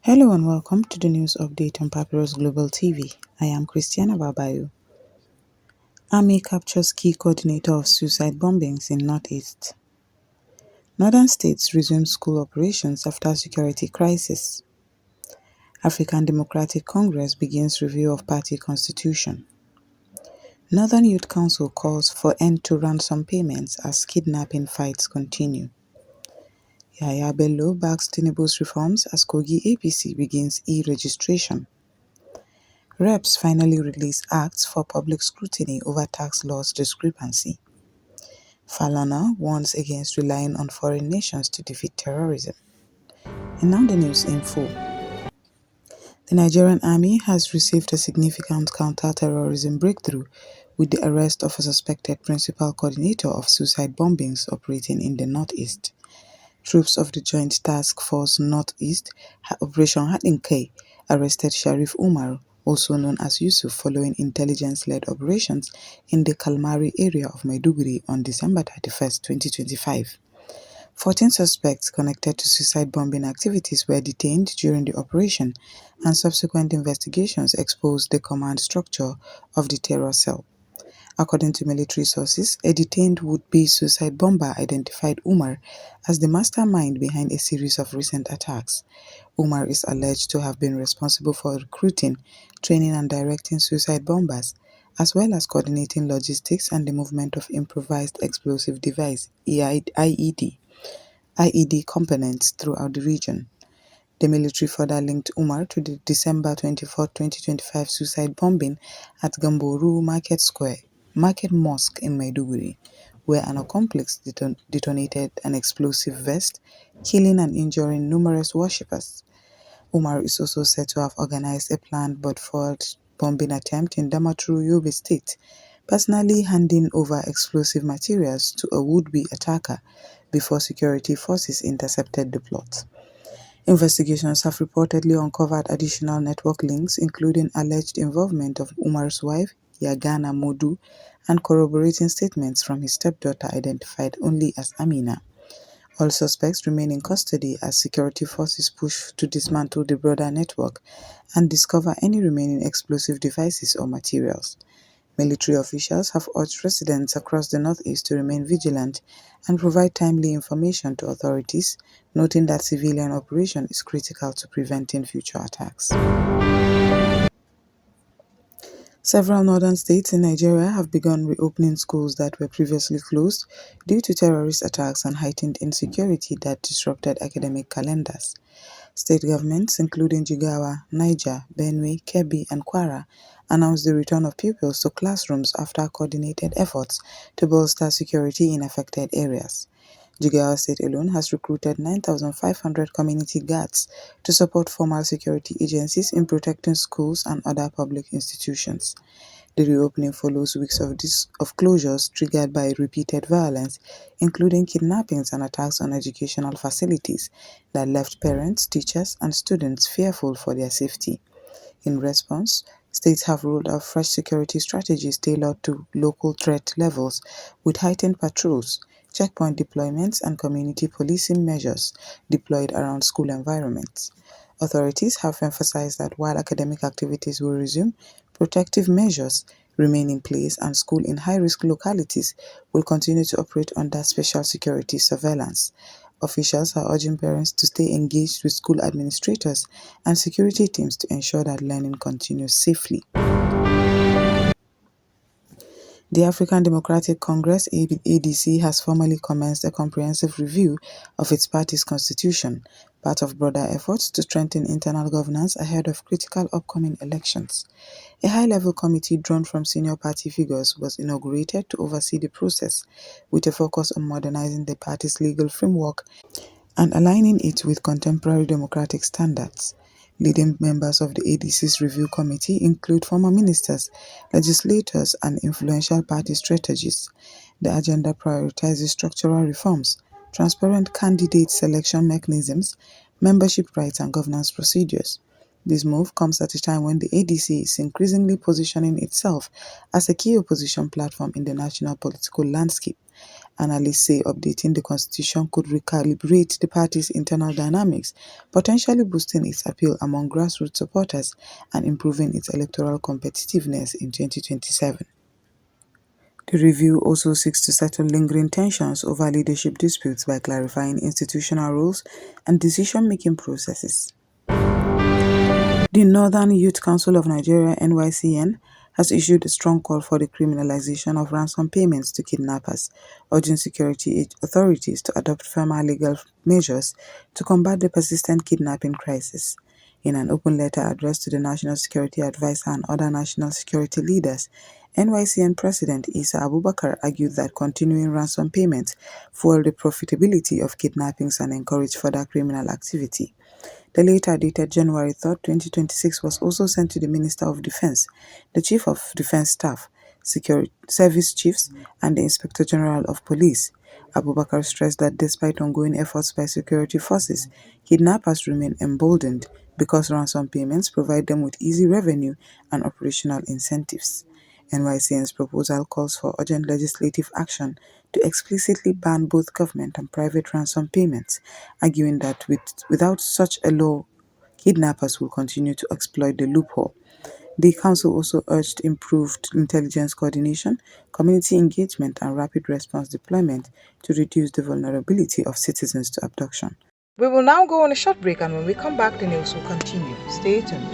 Hello and welcome to the news update on Papyrus Global TV. I am Christiana Babayo. Army captures key coordinator of suicide bombings in Northeast. Northern states resume school operations after security crisis. African Democratic Congress begins review of party constitution. Northern Youth Council calls for end to ransom payments as kidnapping fights continue. Yahaya Bello backs Tinubu's reforms as Kogi APC begins e-registration. Reps finally release acts for public scrutiny over tax laws discrepancy. Falana warns against relying on foreign nations to defeat terrorism. And now the news in full. The Nigerian army has received a significant counter-terrorism breakthrough with the arrest of a suspected principal coordinator of suicide bombings operating in the Northeast. Troops of the Joint Task Force Northeast Operation Hadinkai arrested Sharif Umar, also known as Yusuf, following intelligence-led operations in the Kalmari area of Maiduguri on December 31, 2025. 14 suspects connected to suicide bombing activities were detained during the operation, and subsequent investigations exposed the command structure of the terror cell. According to military sources, a detained would-be suicide bomber identified Umar as the mastermind behind a series of recent attacks. Umar is alleged to have been responsible for recruiting, training and directing suicide bombers, as well as coordinating logistics and the movement of improvised explosive device IED components throughout the region. The military further linked Umar to the December 24, 2025 suicide bombing at Gamboru Market Mosque in Maiduguri, where an accomplice detonated an explosive vest, killing and injuring numerous worshippers. Umar is also said to have organized a planned but failed bombing attempt in Damaturu, Yobe State, personally handing over explosive materials to a would-be attacker before security forces intercepted the plot. Investigations have reportedly uncovered additional network links, including alleged involvement of Umar's wife, Yagana Modu, and corroborating statements from his stepdaughter identified only as Amina. All suspects remain in custody as security forces push to dismantle the broader network and discover any remaining explosive devices or materials. Military officials have urged residents across the Northeast to remain vigilant and provide timely information to authorities, noting that civilian operation is critical to preventing future attacks. Several northern states in Nigeria have begun reopening schools that were previously closed due to terrorist attacks and heightened insecurity that disrupted academic calendars. State governments, including Jigawa, Niger, Benue, Kebbi, and Kwara, announced the return of pupils to classrooms after coordinated efforts to bolster security in affected areas. Jigawa State alone has recruited 9,500 community guards to support formal security agencies in protecting schools and other public institutions. The reopening follows weeks of closures triggered by repeated violence, including kidnappings and attacks on educational facilities that left parents, teachers, and students fearful for their safety. In response, states have rolled out fresh security strategies tailored to local threat levels, with heightened patrols, checkpoint deployments, and community policing measures deployed around school environments. Authorities have emphasized that while academic activities will resume, protective measures remain in place and schools in high-risk localities will continue to operate under special security surveillance. Officials are urging parents to stay engaged with school administrators and security teams to ensure that learning continues safely. The African Democratic Congress (ADC) has formally commenced a comprehensive review of its party's constitution, part of broader efforts to strengthen internal governance ahead of critical upcoming elections. A high-level committee drawn from senior party figures was inaugurated to oversee the process, with a focus on modernizing the party's legal framework and aligning it with contemporary democratic standards. Leading members of the ADC's review committee include former ministers, legislators, and influential party strategists. The agenda prioritizes structural reforms, transparent candidate selection mechanisms, membership rights, and governance procedures. This move comes at a time when the ADC is increasingly positioning itself as a key opposition platform in the national political landscape, Analysts say updating the constitution could recalibrate the party's internal dynamics, potentially boosting its appeal among grassroots supporters and improving its electoral competitiveness in 2027. The review also seeks to settle lingering tensions over leadership disputes by clarifying institutional roles and decision-making processes. The Northern Youth Council of Nigeria (NYCN) has issued a strong call for the criminalization of ransom payments to kidnappers, urging security authorities to adopt firmer legal measures to combat the persistent kidnapping crisis. In an open letter addressed to the National Security Advisor and other national security leaders, NYCN President Isa Abubakar argued that continuing ransom payments fuel the profitability of kidnappings and encourage further criminal activity. The letter, dated January 3, 2026, was also sent to the Minister of Defense, the Chief of Defense Staff, Security Service Chiefs, and the Inspector General of Police. Abubakar stressed that despite ongoing efforts by security forces, kidnappers remain emboldened because ransom payments provide them with easy revenue and operational incentives. NYCN's proposal calls for urgent legislative action to explicitly ban both government and private ransom payments, arguing that without such a law, kidnappers will continue to exploit the loophole. The council also urged improved intelligence coordination, community engagement, and rapid response deployment to reduce the vulnerability of citizens to abduction. We will now go on a short break, and when we come back, the news will continue. Stay tuned.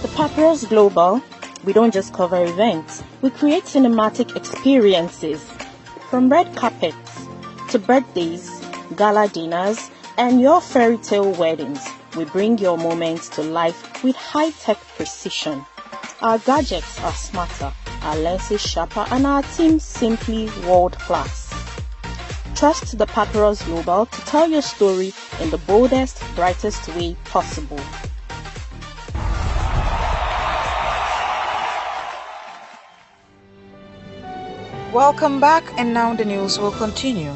The Papyrus Global, we don't just cover events, we create cinematic experiences. From red carpets to birthdays, gala dinners, and your fairy tale weddings, we bring your moments to life with high-tech precision. Our gadgets are smarter, our lenses sharper, and our team simply world-class. Trust the Papyrus Global to tell your story in the boldest, brightest way possible. Welcome back, and now the news will continue.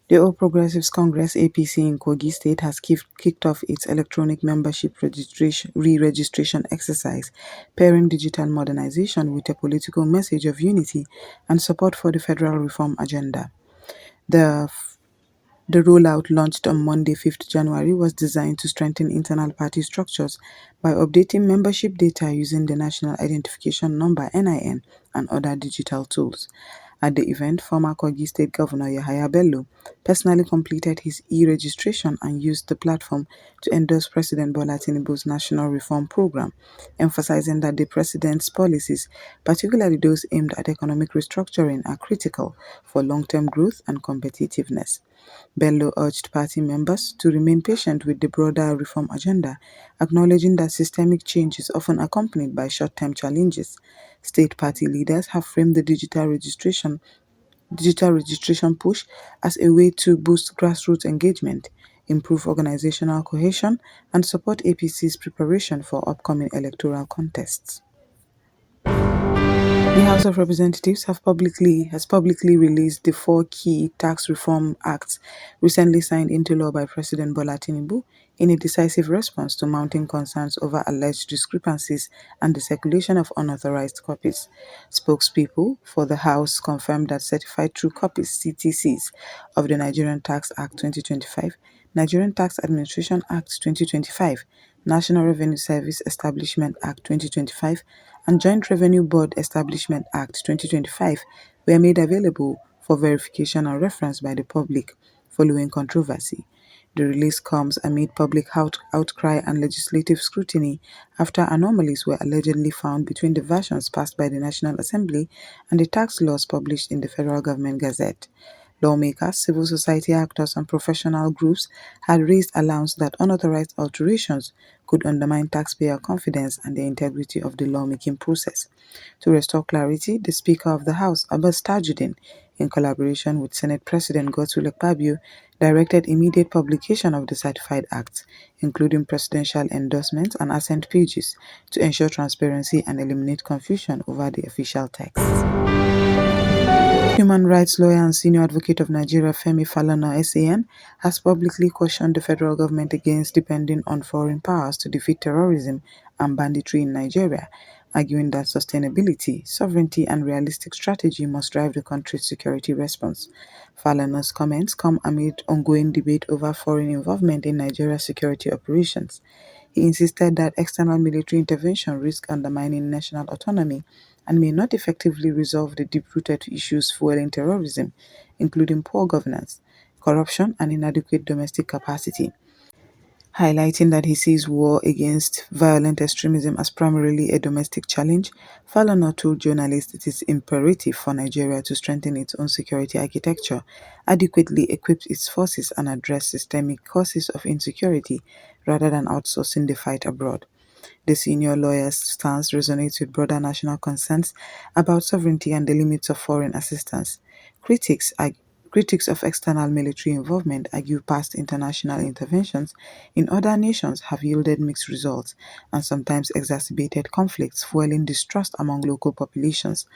The All Progressives Congress (APC) in Kogi State has kicked off its electronic membership re-registration exercise, pairing digital modernization with a political message of unity and support for the federal reform agenda. The rollout, launched on Monday, 5th January, was designed to strengthen internal party structures by updating membership data using the National Identification Number (NIN) and other digital tools. At the event, former Kogi State Governor Yahaya Bello personally completed his e-registration and used the platform to endorse President Bola Tinubu's national reform program, emphasizing that the president's policies, particularly those aimed at economic restructuring, are critical for long-term growth and competitiveness. Bello urged party members to remain patient with the broader reform agenda, acknowledging that systemic change is often accompanied by short-term challenges. State party leaders have framed the digital registration push as a way to boost grassroots engagement, improve organizational cohesion, and support APC's preparation for upcoming electoral contests. The House of Representatives has publicly released the 4 key tax reform acts recently signed into law by President Bola Tinubu in a decisive response to mounting concerns over alleged discrepancies and the circulation of unauthorized copies. Spokespeople for the House confirmed that certified true copies (CTCs) of the Nigerian Tax Act 2025, Nigerian Tax Administration Act 2025, National Revenue Service Establishment Act 2025, and Joint Revenue Board Establishment Act 2025 were made available for verification and reference by the public following controversy. The release comes amid public outcry and legislative scrutiny after anomalies were allegedly found between the versions passed by the National Assembly and the tax laws published in the Federal Government Gazette. Lawmakers, civil society actors, and professional groups had raised alarms that unauthorized alterations could undermine taxpayer confidence and the integrity of the lawmaking process. To restore clarity, the Speaker of the House, Abbas Tajuddin, in collaboration with Senate President Godswill Akpabio, directed immediate publication of the certified acts, including presidential endorsements and assent pages, to ensure transparency and eliminate confusion over the official text. Human rights lawyer and senior advocate of Nigeria, Femi Falana, SAN, has publicly cautioned the federal government against depending on foreign powers to defeat terrorism and banditry in Nigeria, arguing that sustainability, sovereignty, and realistic strategy must drive the country's security response. Falana's comments come amid ongoing debate over foreign involvement in Nigeria's security operations. He insisted that external military intervention risks undermining national autonomy and may not effectively resolve the deep-rooted issues fueling terrorism, including poor governance, corruption, and inadequate domestic capacity. Highlighting that he sees war against violent extremism as primarily a domestic challenge, Falana told journalists it is imperative for Nigeria to strengthen its own security architecture, adequately equip its forces, and address systemic causes of insecurity rather than outsourcing the fight abroad. The senior lawyer's stance resonates with broader national concerns about sovereignty and the limits of foreign assistance. Critics Critics of external military involvement argue past international interventions in other nations have yielded mixed results and sometimes exacerbated conflicts, fueling distrust among local populations.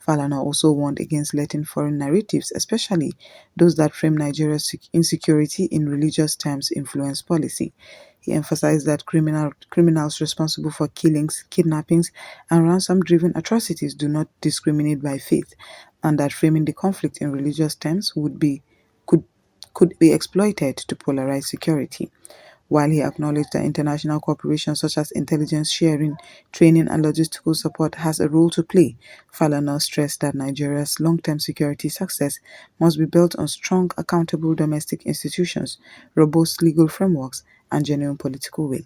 Falana also warned against letting foreign narratives, especially those that frame Nigeria's insecurity in religious terms, influence policy. He emphasized that criminals responsible for killings, kidnappings, and ransom-driven atrocities do not discriminate by faith, and that framing the conflict in religious terms could could be exploited to polarize security. While he acknowledged that international cooperation such as intelligence sharing, training, and logistical support has a role to play, Falana stressed that Nigeria's long-term security success must be built on strong, accountable domestic institutions, robust legal frameworks, and genuine political will.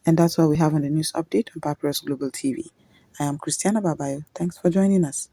And that's what we have on the news update on Papyrus Global TV. I am Christiana Babayo. Thanks for joining us.